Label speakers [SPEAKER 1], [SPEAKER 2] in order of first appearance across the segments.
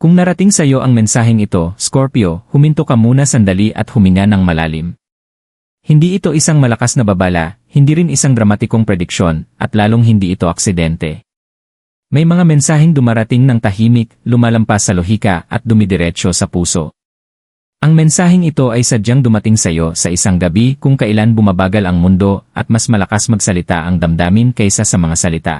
[SPEAKER 1] Kung narating sa iyo ang mensaheng ito, Scorpio, huminto ka muna sandali at huminga ng malalim. Hindi ito isang malakas na babala, hindi rin isang dramatikong prediksyon, at lalong hindi ito aksidente. May mga mensaheng dumarating ng tahimik, lumalampas sa lohika at dumidiretso sa puso. Ang mensaheng ito ay sadyang dumating sa iyo sa isang gabi kung kailan bumabagal ang mundo at mas malakas magsalita ang damdamin kaysa sa mga salita.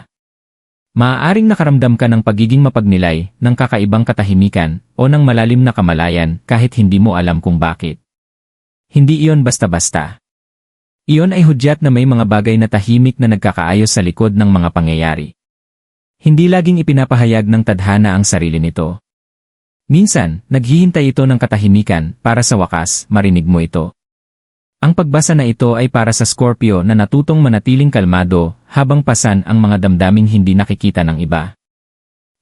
[SPEAKER 1] Maaaring nakaramdam ka ng pagiging mapagnilay, ng kakaibang katahimikan, o ng malalim na kamalayan kahit hindi mo alam kung bakit. Hindi iyon basta-basta. Iyon ay hudyat na may mga bagay na tahimik na nagkakaayos sa likod ng mga pangyayari. Hindi laging ipinapahayag ng tadhana ang sarili nito. Minsan, naghihintay ito ng katahimikan para sa wakas, marinig mo ito. Ang pagbasa na ito ay para sa Scorpio na natutong manatiling kalmado habang pasan ang mga damdaming hindi nakikita ng iba.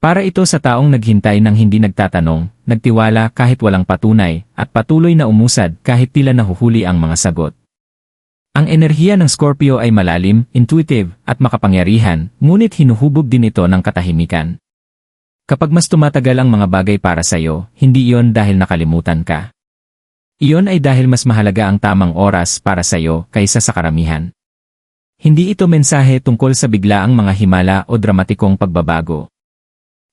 [SPEAKER 1] Para ito sa taong naghintay ng hindi nagtatanong, nagtiwala kahit walang patunay, at patuloy na umusad kahit tila nahuhuli ang mga sagot. Ang enerhiya ng Scorpio ay malalim, intuitive, at makapangyarihan, ngunit hinuhubog din ito ng katahimikan. Kapag mas tumatagal ang mga bagay para sa iyo, hindi iyon dahil nakalimutan ka. Iyon ay dahil mas mahalaga ang tamang oras para sa iyo kaysa sa karamihan. Hindi ito mensahe tungkol sa biglaang mga himala o dramatikong pagbabago.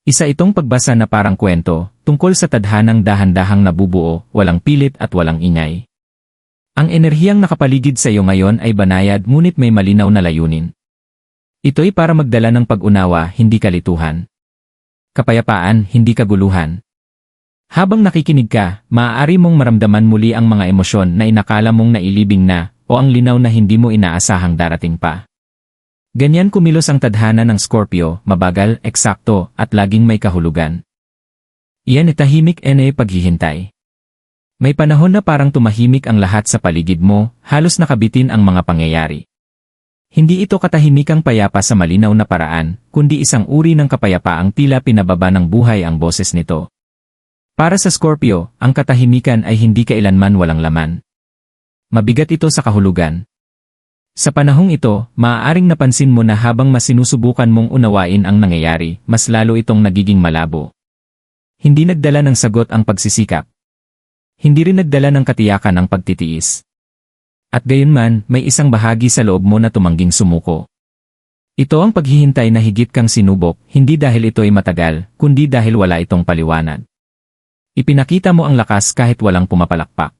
[SPEAKER 1] Isa itong pagbasa na parang kwento, tungkol sa tadhanang dahan-dahang nabubuo, walang pilit at walang ingay. Ang enerhiyang nakapaligid sa iyo ngayon ay banayad ngunit may malinaw na layunin. Ito'y para magdala ng pag-unawa, hindi kalituhan. Kapayapaan, hindi kaguluhan. Habang nakikinig ka, maaari mong maramdaman muli ang mga emosyon na inakala mong nailibing na, o ang linaw na hindi mo inaasahang darating pa. Ganyan kumilos ang tadhana ng Scorpio, mabagal, eksakto, at laging may kahulugan. Iyan ay tahimik na paghihintay. May panahon na parang tumahimik ang lahat sa paligid mo, halos nakabitin ang mga pangyayari. Hindi ito katahimikang payapa sa malinaw na paraan, kundi isang uri ng kapayapaang tila pinababa ng buhay ang boses nito. Para sa Scorpio, ang katahimikan ay hindi kailanman walang laman. Mabigat ito sa kahulugan. Sa panahong ito, maaaring napansin mo na habang mas sinusubukan mong unawain ang nangyayari, mas lalo itong nagiging malabo. Hindi nagdala ng sagot ang pagsisikap. Hindi rin nagdala ng katiyakan ang pagtitiis. At gayunman, may isang bahagi sa loob mo na tumangging sumuko. Ito ang paghihintay na higit kang sinubok, hindi dahil ito ay matagal, kundi dahil wala itong paliwanag. Ipinakita mo ang lakas kahit walang pumapalakpak.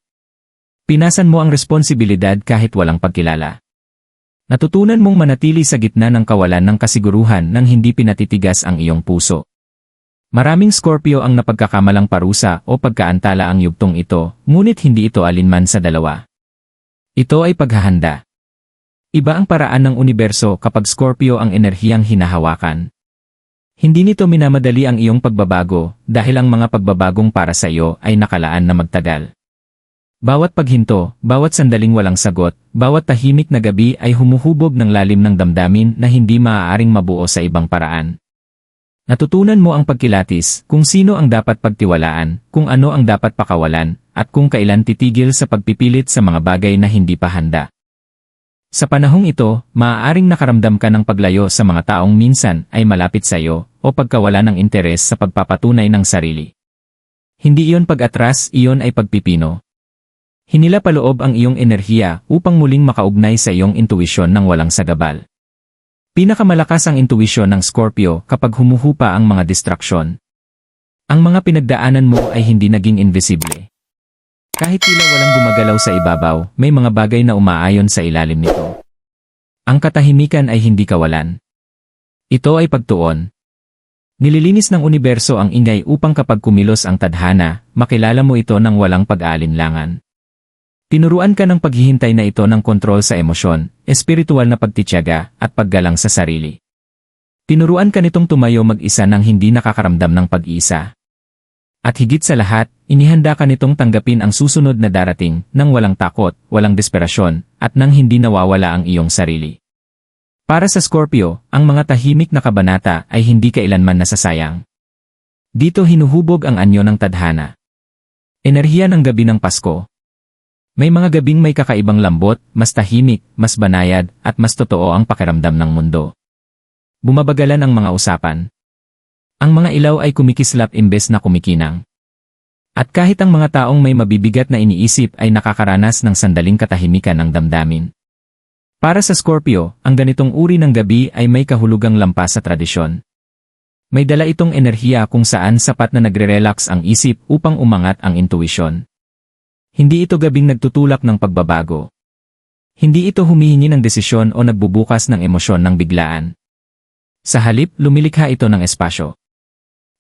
[SPEAKER 1] Pinasan mo ang responsibilidad kahit walang pagkilala. Natutunan mong manatili sa gitna ng kawalan ng kasiguruhan nang hindi pinatitigas ang iyong puso. Maraming Scorpio ang napagkakamalang parusa o pagkaantala ang yugtong ito, ngunit hindi ito alinman sa dalawa. Ito ay paghahanda. Iba ang paraan ng universo kapag Scorpio ang enerhiyang hinahawakan. Hindi nito minamadali ang iyong pagbabago dahil ang mga pagbabagong para sa iyo ay nakalaan na magtagal. Bawat paghinto, bawat sandaling walang sagot, bawat tahimik na gabi ay humuhubog ng lalim ng damdamin na hindi maaaring mabuo sa ibang paraan. Natutunan mo ang pagkilatis, kung sino ang dapat pagtiwalaan, kung ano ang dapat pakawalan, at kung kailan titigil sa pagpipilit sa mga bagay na hindi pa handa. Sa panahong ito, maaaring nakaramdam ka ng paglayo sa mga taong minsan ay malapit sa iyo o pagkawala ng interes sa pagpapatunay ng sarili. Hindi iyon pag-atras, iyon ay pagpipino. Hinila paloob ang iyong enerhiya upang muling makaugnay sa iyong intuwisyon ng walang sagabal. Pinakamalakas ang intuwisyon ng Scorpio kapag humuhupa ang mga distraksyon. Ang mga pinagdaanan mo ay hindi naging invisible. Kahit tila walang gumagalaw sa ibabaw, may mga bagay na umaayon sa ilalim nito. Ang katahimikan ay hindi kawalan. Ito ay pagtuon. Nililinis ng universo ang ingay upang kapag kumilos ang tadhana, makilala mo ito ng walang pag-aalinlangan. Tinuruan ka ng paghihintay na ito ng kontrol sa emosyon, espiritual na pagtitiyaga, at paggalang sa sarili. Tinuruan ka nitong tumayo mag-isa nang hindi nakakaramdam ng pag-iisa. At higit sa lahat, inihanda ka nitong tanggapin ang susunod na darating nang walang takot, walang desperasyon, at nang hindi nawawala ang iyong sarili. Para sa Scorpio, ang mga tahimik na kabanata ay hindi kailanman nasasayang. Dito hinuhubog ang anyo ng tadhana. Enerhiya ng gabi ng Pasko. May mga gabing may kakaibang lambot, mas tahimik, mas banayad, at mas totoo ang pakiramdam ng mundo. Bumabagalan ang mga usapan. Ang mga ilaw ay kumikislap imbes na kumikinang. At kahit ang mga taong may mabibigat na iniisip ay nakakaranas ng sandaling katahimikan ng damdamin. Para sa Scorpio, ang ganitong uri ng gabi ay may kahulugang lampas sa tradisyon. May dala itong enerhiya kung saan sapat na nagre-relax ang isip upang umangat ang intuisyon. Hindi ito gabing nagtutulak ng pagbabago. Hindi ito humihingi ng desisyon o nagbubukas ng emosyon ng biglaan. Sa halip, lumilikha ito ng espasyo.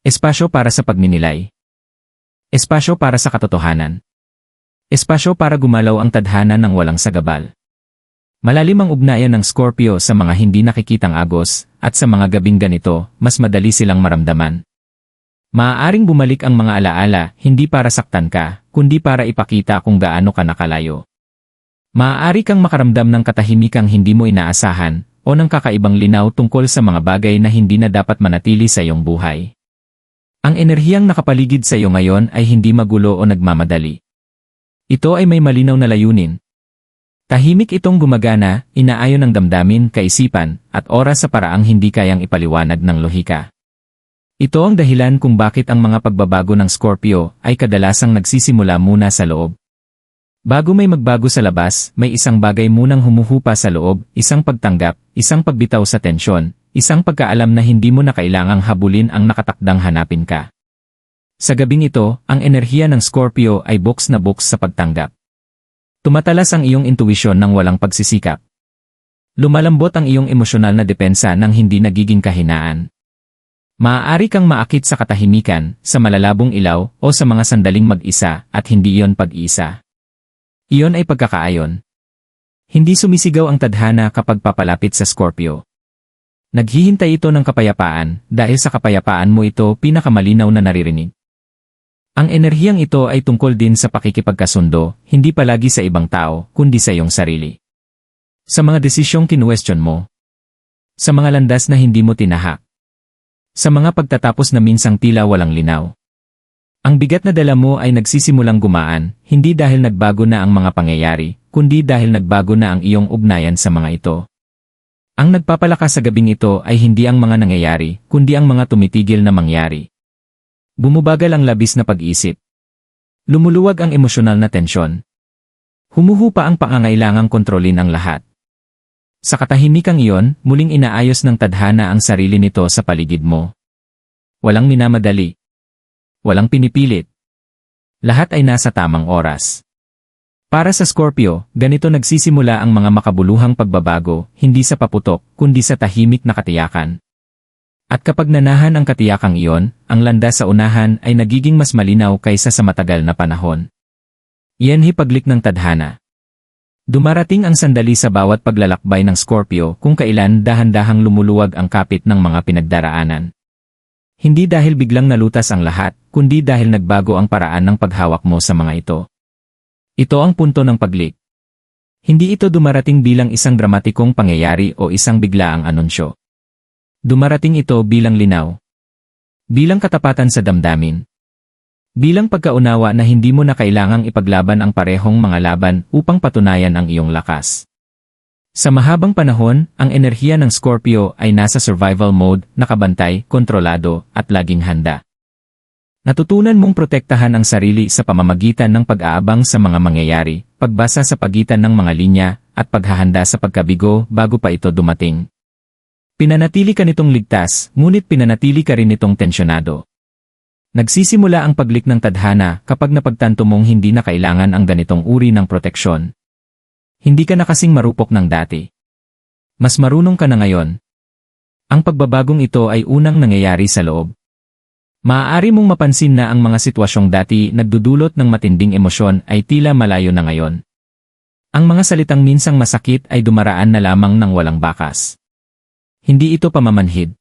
[SPEAKER 1] Espasyo para sa pagninilay. Espasyo para sa katotohanan. Espasyo para gumalaw ang tadhana ng walang sagabal. Malalim ang ugnayan ng Scorpio sa mga hindi nakikitang agos, at sa mga gabing ganito, mas madali silang maramdaman. Maaaring bumalik ang mga alaala, hindi para saktan ka, kundi para ipakita kung gaano ka nakalayo. Maaari kang makaramdam ng katahimikang hindi mo inaasahan, o ng kakaibang linaw tungkol sa mga bagay na hindi na dapat manatili sa iyong buhay. Ang enerhiyang nakapaligid sa iyo ngayon ay hindi magulo o nagmamadali. Ito ay may malinaw na layunin. Tahimik itong gumagana, inaayon ng damdamin, kaisipan, at oras sa paraang hindi kayang ipaliwanag ng lohika. Ito ang dahilan kung bakit ang mga pagbabago ng Scorpio ay kadalasang nagsisimula muna sa loob. Bago may magbago sa labas, may isang bagay munang humuhupa sa loob, isang pagtanggap, isang pagbitaw sa tensyon, isang pagkaalam na hindi mo na kailangang habulin ang nakatakdang hanapin ka. Sa gabing ito, ang enerhiya ng Scorpio ay box na box sa pagtanggap. Tumatalas ang iyong intuisyon ng walang pagsisikap. Lumalambot ang iyong emosyonal na depensa ng hindi nagiging kahinaan. Maaari kang maakit sa katahimikan, sa malalabong ilaw, o sa mga sandaling mag-isa, at hindi iyon pag-iisa. Iyon ay pagkakaayon. Hindi sumisigaw ang tadhana kapag papalapit sa Scorpio. Naghihintay ito ng kapayapaan, dahil sa kapayapaan mo ito pinakamalinaw na naririnig. Ang enerhiyang ito ay tungkol din sa pakikipagkasundo, hindi palagi sa ibang tao, kundi sa iyong sarili. Sa mga desisyong kinwestiyon mo. Sa mga landas na hindi mo tinahak. Sa mga pagtatapos na minsang tila walang linaw. Ang bigat na dala mo ay nagsisimulang gumaan, hindi dahil nagbago na ang mga pangyayari, kundi dahil nagbago na ang iyong ugnayan sa mga ito. Ang nagpapalakas sa gabing ito ay hindi ang mga nangyayari, kundi ang mga tumitigil na mangyari. Bumubagal ang labis na pag-isip. Lumuluwag ang emosyonal na tensyon. Humuhupa ang pangangailangang kontrolin ang lahat. Sa katahimikang iyon, muling inaayos ng tadhana ang sarili nito sa paligid mo. Walang minamadali. Walang pinipilit. Lahat ay nasa tamang oras. Para sa Scorpio, ganito nagsisimula ang mga makabuluhang pagbabago, hindi sa paputok, kundi sa tahimik na katiyakan. At kapag nanahan ang katiyakang iyon, ang landas sa unahan ay nagiging mas malinaw kaysa sa matagal na panahon. Iyan hipaglik ng tadhana. Dumarating ang sandali sa bawat paglalakbay ng Scorpio kung kailan dahan-dahang lumuluwag ang kapit ng mga pinagdaraanan. Hindi dahil biglang nalutas ang lahat, kundi dahil nagbago ang paraan ng paghawak mo sa mga ito. Ito ang punto ng paglik. Hindi ito dumarating bilang isang dramatikong pangyayari o isang biglaang anunsyo. Dumarating ito bilang linaw. Bilang katapatan sa damdamin. Bilang pagkaunawa na hindi mo na kailangang ipaglaban ang parehong mga laban upang patunayan ang iyong lakas. Sa mahabang panahon, ang enerhiya ng Scorpio ay nasa survival mode, nakabantay, kontrolado, at laging handa. Natutunan mong protektahan ang sarili sa pamamagitan ng pag-aabang sa mga mangyayari, pagbasa sa pagitan ng mga linya, at paghahanda sa pagkabigo bago pa ito dumating. Pinanatili ka nitong ligtas, ngunit pinanatili ka rin nitong tensyonado. Nagsisimula ang paglik ng tadhana kapag napagtanto mong hindi na kailangan ang ganitong uri ng proteksyon. Hindi ka na kasing marupok ng dati. Mas marunong ka na ngayon. Ang pagbabagong ito ay unang nangyayari sa loob. Maaari mong mapansin na ang mga sitwasyong dati nagdudulot ng matinding emosyon ay tila malayo na ngayon. Ang mga salitang minsang masakit ay dumaraan na lamang ng walang bakas. Hindi ito pamamanhid.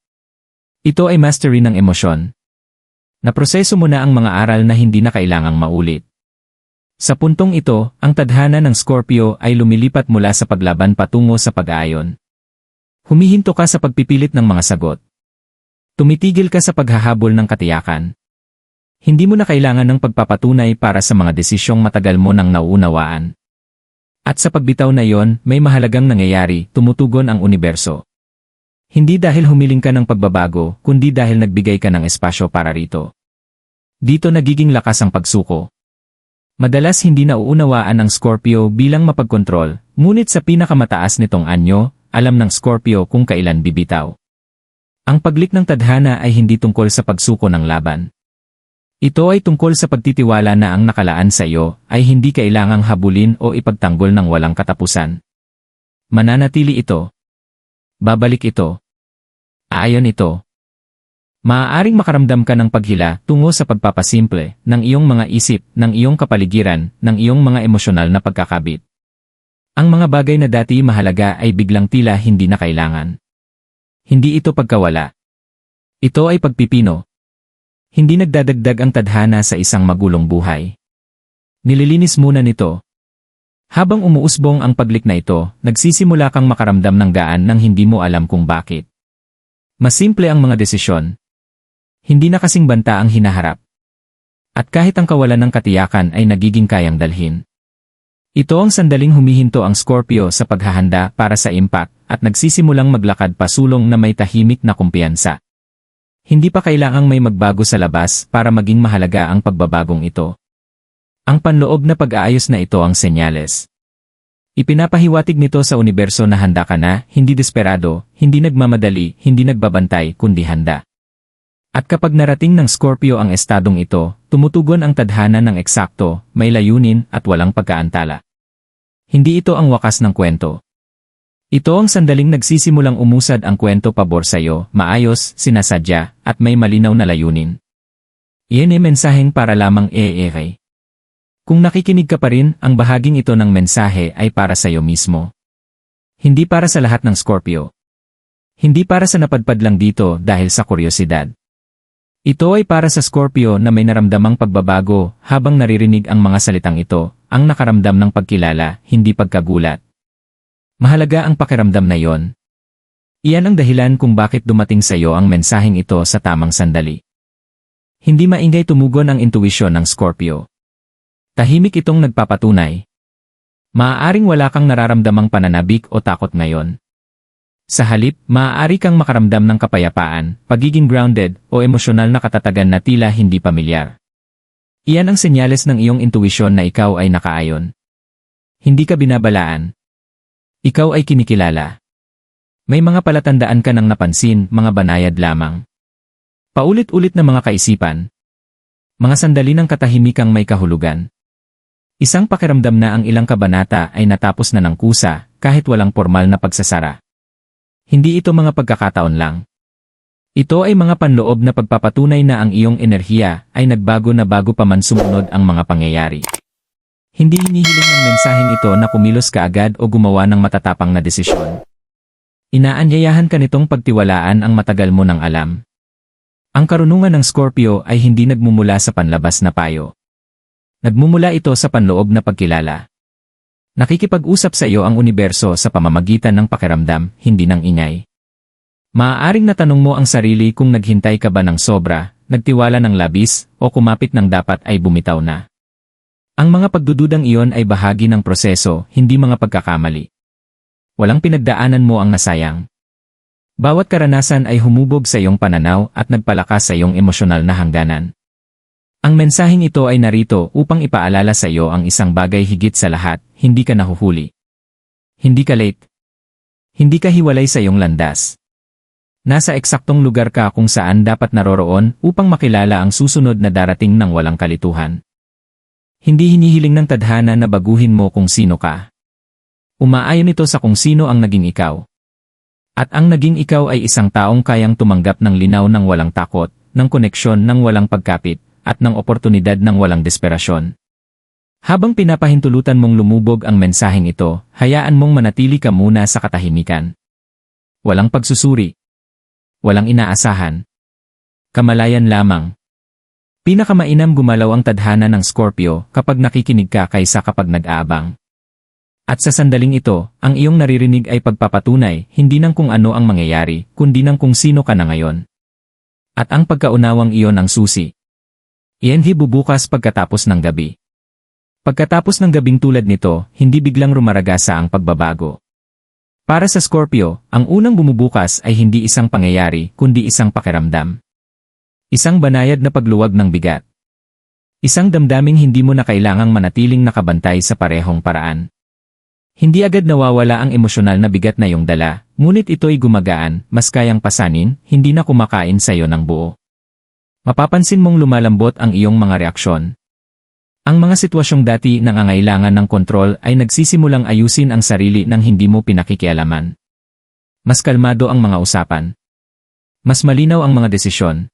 [SPEAKER 1] Ito ay mastery ng emosyon. Naproseso mo na ang mga aral na hindi na kailangang maulit. Sa puntong ito, ang tadhana ng Scorpio ay lumilipat mula sa paglaban patungo sa pag-aayon. Humihinto ka sa pagpipilit ng mga sagot. Tumitigil ka sa paghahabol ng katiyakan. Hindi mo na kailangan ng pagpapatunay para sa mga desisyong matagal mo nang nauunawaan. At sa pagbitaw na iyon, may mahalagang nangyayari, tumutugon ang universo. Hindi dahil humiling ka ng pagbabago, kundi dahil nagbigay ka ng espasyo para rito. Dito nagiging lakas ang pagsuko. Madalas hindi nauunawaan ng Scorpio bilang mapagkontrol, ngunit sa pinakamataas nitong anyo, alam ng Scorpio kung kailan bibitaw. Ang paglik ng tadhana ay hindi tungkol sa pagsuko ng laban. Ito ay tungkol sa pagtitiwala na ang nakalaan sa iyo ay hindi kailangang habulin o ipagtanggol ng walang katapusan. Mananatili ito. Babalik ito. Aayon ito. Maaaring makaramdam ka ng paghila tungo sa pagpapasimple ng iyong mga isip, ng iyong kapaligiran, ng iyong mga emosyonal na pagkakabit. Ang mga bagay na dati mahalaga ay biglang tila hindi na kailangan. Hindi ito pagkawala. Ito ay pagpipino. Hindi nagdadagdag ang tadhana sa isang magulong buhay. Nililinis muna nito. Habang umuusbong ang paglik na ito, nagsisimula kang makaramdam ng gaan nang hindi mo alam kung bakit. Mas simple ang mga desisyon. Hindi na kasing banta ang hinaharap. At kahit ang kawalan ng katiyakan ay nagiging kayang dalhin. Ito ang sandaling humihinto ang Scorpio sa paghahanda para sa impact at nagsisimulang maglakad pasulong na may tahimik na kumpiyansa. Hindi pa kailangang may magbago sa labas para maging mahalaga ang pagbabagong ito. Ang panloob na pag-aayos na ito ang senyales. Ipinapahiwatig nito sa universo na handa ka na, hindi desperado, hindi nagmamadali, hindi nagbabantay, kundi handa. At kapag narating ng Scorpio ang estadong ito, tumutugon ang tadhana ng eksakto, may layunin at walang pagkaantala. Hindi ito ang wakas ng kwento. Ito ang sandaling nagsisimulang umusad ang kwento pabor sa iyo, maayos, sinasadya, at may malinaw na layunin. Iyan ay mensaheng para lamang eere. Kung nakikinig ka pa rin, ang bahaging ito ng mensahe ay para sa iyo mismo. Hindi para sa lahat ng Scorpio. Hindi para sa napadpad lang dito dahil sa kuryosidad. Ito ay para sa Scorpio na may naramdamang pagbabago habang naririnig ang mga salitang ito, ang nakaramdam ng pagkilala, hindi pagkagulat. Mahalaga ang pakiramdam na iyon. Iyan ang dahilan kung bakit dumating sa iyo ang mensaheng ito sa tamang sandali. Hindi maingay tumugon ang intuwisyon ng Scorpio. Tahimik itong nagpapatunay. Maaaring wala kang nararamdamang pananabik o takot ngayon. Sa halip, maaari kang makaramdam ng kapayapaan, pagiging grounded, o emosyonal na katatagan na tila hindi pamilyar. Iyan ang senyales ng iyong intuwisyon na ikaw ay nakaayon. Hindi ka binabalaan. Ikaw ay kinikilala. May mga palatandaan ka ng napansin, mga banayad lamang. Paulit-ulit na mga kaisipan. Mga sandali ng katahimikang may kahulugan. Isang pakiramdam na ang ilang kabanata ay natapos na ng kusa, kahit walang formal na pagsasara. Hindi ito mga pagkakataon lang. Ito ay mga panloob na pagpapatunay na ang iyong enerhiya ay nagbago na bago pa man sumunod ang mga pangyayari. Hindi hinihiling ng mensaheng ito na kumilos ka agad o gumawa ng matatapang na desisyon. Inaanyayahan ka nitong pagtiwalaan ang matagal mo ng alam. Ang karunungan ng Scorpio ay hindi nagmumula sa panlabas na payo. Nagmumula ito sa panloob na pagkilala. Nakikipag-usap sa iyo ang universo sa pamamagitan ng pakiramdam, hindi ng ingay. Maaaring natanong mo ang sarili kung naghintay ka ba ng sobra, nagtiwala ng labis, o kumapit ng dapat ay bumitaw na. Ang mga pagdududang iyon ay bahagi ng proseso, hindi mga pagkakamali. Walang pinagdaanan mo ang nasayang. Bawat karanasan ay humubog sa iyong pananaw at nagpalakas sa iyong emosyonal na hangganan. Ang mensaheng ito ay narito upang ipaalala sa iyo ang isang bagay higit sa lahat, hindi ka nahuhuli. Hindi ka late. Hindi ka hiwalay sa iyong landas. Nasa eksaktong lugar ka kung saan dapat naroroon upang makilala ang susunod na darating ng walang kalituhan. Hindi hinihiling ng tadhana na baguhin mo kung sino ka. Umaayon ito sa kung sino ang naging ikaw. At ang naging ikaw ay isang taong kayang tumanggap ng linaw ng walang takot, ng koneksyon ng walang pagkapit, at ng oportunidad ng walang desperasyon. Habang pinapahintulutan mong lumubog ang mensaheng ito, hayaan mong manatili ka muna sa katahimikan. Walang pagsusuri. Walang inaasahan. Kamalayan lamang. Pinakamainam gumalaw ang tadhana ng Scorpio kapag nakikinig ka kaysa kapag nag-aabang. At sa sandaling ito, ang iyong naririnig ay pagpapatunay, hindi ng kung ano ang mangyayari, kundi ng kung sino ka na ngayon. At ang pagkaunawang iyon ang susi. Iyan bubukas pagkatapos ng gabi. Pagkatapos ng gabing tulad nito, hindi biglang rumaragasa ang pagbabago. Para sa Scorpio, ang unang bumubukas ay hindi isang pangyayari kundi isang pakiramdam. Isang banayad na pagluwag ng bigat. Isang damdaming hindi mo na kailangang manatiling nakabantay sa parehong paraan. Hindi agad nawawala ang emosyonal na bigat na iyong dala, ngunit ito'y gumagaan, mas kayang pasanin, hindi na kumakain sa iyo ng buo. Mapapansin mong lumalambot ang iyong mga reaksyon. Ang mga sitwasyong dati nangangailangan ng kontrol ay nagsisimulang ayusin ang sarili nang hindi mo pinakikialaman. Mas kalmado ang mga usapan. Mas malinaw ang mga desisyon.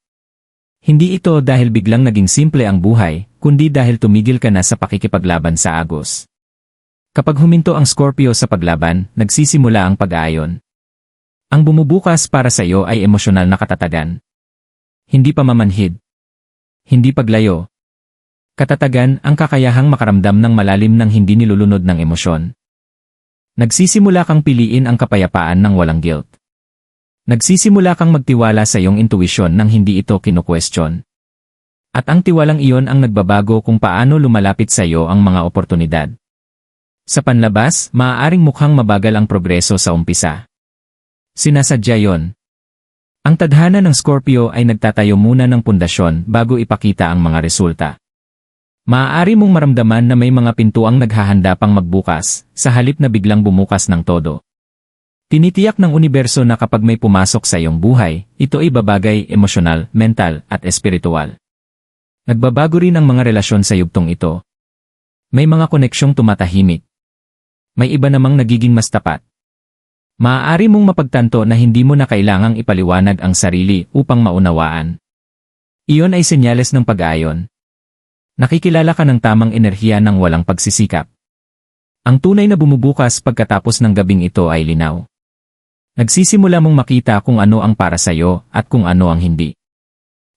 [SPEAKER 1] Hindi ito dahil biglang naging simple ang buhay, kundi dahil tumigil ka na sa pakikipaglaban sa agos. Kapag huminto ang Scorpio sa paglaban, nagsisimula ang pag-aayon. Ang bumubukas para sa iyo ay emosyonal na katatagan. Hindi pamamanhid. Hindi paglayo. Katatagan ang kakayahang makaramdam ng malalim ng hindi nilulunod ng emosyon. Nagsisimula kang piliin ang kapayapaan ng walang guilt. Nagsisimula kang magtiwala sa iyong intuwisyon nang hindi ito kinu-question. At ang tiwalang iyon ang nagbabago kung paano lumalapit sa iyo ang mga oportunidad. Sa panlabas, maaaring mukhang mabagal ang progreso sa umpisa. Sinasadya yon. Ang tadhana ng Scorpio ay nagtatayo muna ng pundasyon bago ipakita ang mga resulta. Maaari mong maramdaman na may mga pintuang naghahanda pang magbukas, sa halip na biglang bumukas ng todo. Tinitiyak ng universo na kapag may pumasok sa iyong buhay, ito ay babagay, emosyonal, mental, at espiritual. Nagbabago rin ang mga relasyon sa yugtong ito. May mga koneksyong tumatahimik. May iba namang nagiging mas tapat. Maaari mong mapagtanto na hindi mo na kailangang ipaliwanag ang sarili upang maunawaan. Iyon ay senyales ng pag-aayon. Nakikilala ka ng tamang enerhiya ng walang pagsisikap. Ang tunay na bumubukas pagkatapos ng gabing ito ay linaw. Nagsisimula mong makita kung ano ang para sa iyo at kung ano ang hindi.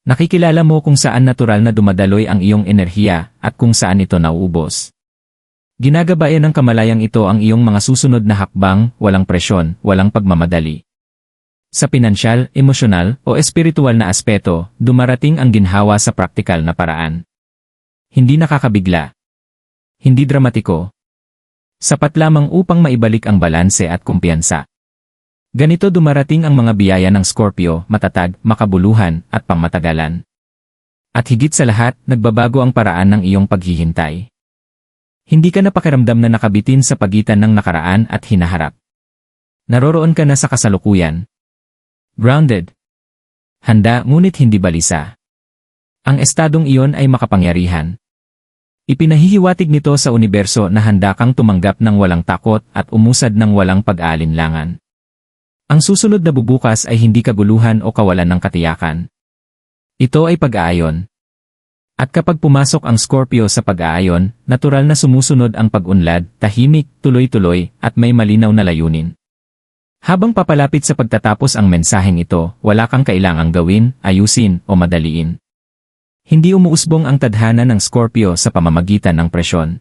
[SPEAKER 1] Nakikilala mo kung saan natural na dumadaloy ang iyong enerhiya at kung saan ito nauubos. Ginagabayan ng kamalayang ito ang iyong mga susunod na hakbang, walang presyon, walang pagmamadali. Sa pinansyal, emosyonal, o espiritual na aspeto, dumarating ang ginhawa sa praktikal na paraan. Hindi nakakabigla. Hindi dramatiko. Sapat lamang upang maibalik ang balanse at kumpiyansa. Ganito dumarating ang mga biyaya ng Scorpio, matatag, makabuluhan, at pangmatagalan. At higit sa lahat, nagbabago ang paraan ng iyong paghihintay. Hindi ka na pakiramdam na nakabitin sa pagitan ng nakaraan at hinaharap. Naroroon ka na sa kasalukuyan. Grounded. Handa ngunit hindi balisa. Ang estadong iyon ay makapangyarihan. Ipinahihiwatig nito sa universo na handa kang tumanggap ng walang takot at umusad ng walang pag-aalinlangan. Ang susunod na bubukas ay hindi kaguluhan o kawalan ng katiyakan. Ito ay pag-aayon. At kapag pumasok ang Scorpio sa pag-aayon, natural na sumusunod ang pag-unlad, tahimik, tuloy-tuloy, at may malinaw na layunin. Habang papalapit sa pagtatapos ang mensaheng ito, wala kang kailangang gawin, ayusin, o madaliin. Hindi umuusbong ang tadhana ng Scorpio sa pamamagitan ng presyon.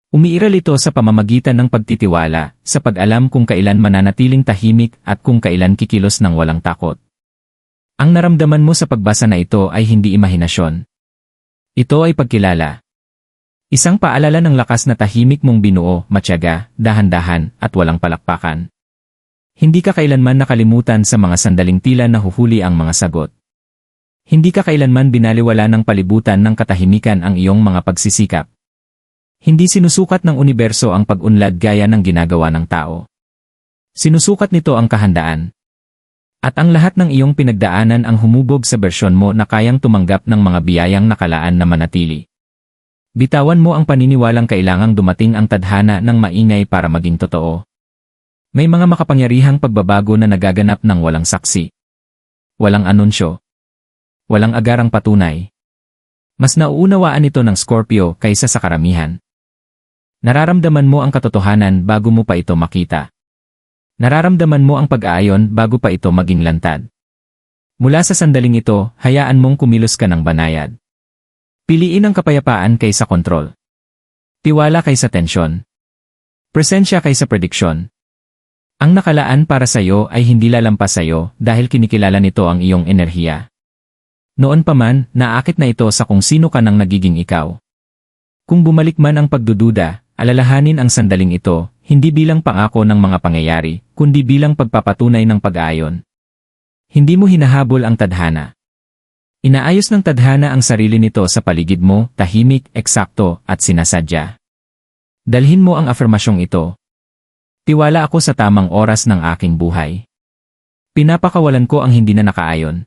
[SPEAKER 1] Umiiral ito sa pamamagitan ng pagtitiwala, sa pag-alam kung kailan mananatiling tahimik at kung kailan kikilos ng walang takot. Ang naramdaman mo sa pagbasa na ito ay hindi imahinasyon. Ito ay pagkilala. Isang paalala ng lakas na tahimik mong binuo, matyaga, dahan-dahan, at walang palakpakan. Hindi ka kailanman nakalimutan sa mga sandaling tila nahuhuli ang mga sagot. Hindi ka kailanman binaliwala ng palibutan ng katahimikan ang iyong mga pagsisikap. Hindi sinusukat ng universo ang pag-unlad gaya ng ginagawa ng tao. Sinusukat nito ang kahandaan. At ang lahat ng iyong pinagdaanan ang humubog sa bersyon mo na kayang tumanggap ng mga biyayang nakalaan na manatili. Bitawan mo ang paniniwalang kailangang dumating ang tadhana ng maingay para maging totoo. May mga makapangyarihang pagbabago na nagaganap ng walang saksi. Walang anunsyo. Walang agarang patunay. Mas nauunawaan ito ng Scorpio kaysa sa karamihan. Nararamdaman mo ang katotohanan bago mo pa ito makita. Nararamdaman mo ang pag-aayon bago pa ito maging lantad. Mula sa sandaling ito, hayaan mong kumilos ka ng banayad. Piliin ang kapayapaan kaysa kontrol. Tiwala kaysa tensyon. Presensya kaysa prediksyon. Ang nakalaan para sa iyo ay hindi lalampas sa iyo dahil kinikilala nito ang iyong enerhiya. Noon pa man, naakit na ito sa kung sino ka nang nagiging ikaw. Kung bumalik man ang pagdududa, alalahanin ang sandaling ito, hindi bilang pangako ng mga pangyayari, kundi bilang pagpapatunay ng pag-aayon. Hindi mo hinahabol ang tadhana. Inaayos ng tadhana ang sarili nito sa paligid mo, tahimik, eksakto, at sinasadya. Dalhin mo ang afirmasyong ito. Tiwala ako sa tamang oras ng aking buhay. Pinapakawalan ko ang hindi na nakaayon.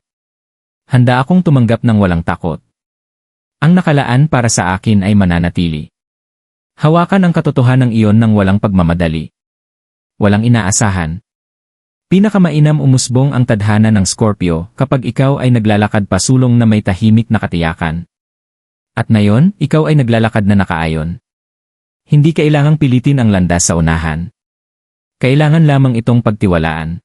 [SPEAKER 1] Handa akong tumanggap ng walang takot. Ang nakalaan para sa akin ay mananatili. Hawakan ang katotohanan iyon ng walang pagmamadali. Walang inaasahan. Pinakamainam umusbong ang tadhana ng Scorpio kapag ikaw ay naglalakad pasulong na may tahimik na katiyakan. At ngayon, ikaw ay naglalakad na nakaayon. Hindi kailangang pilitin ang landas sa unahan. Kailangan lamang itong pagtiwalaan.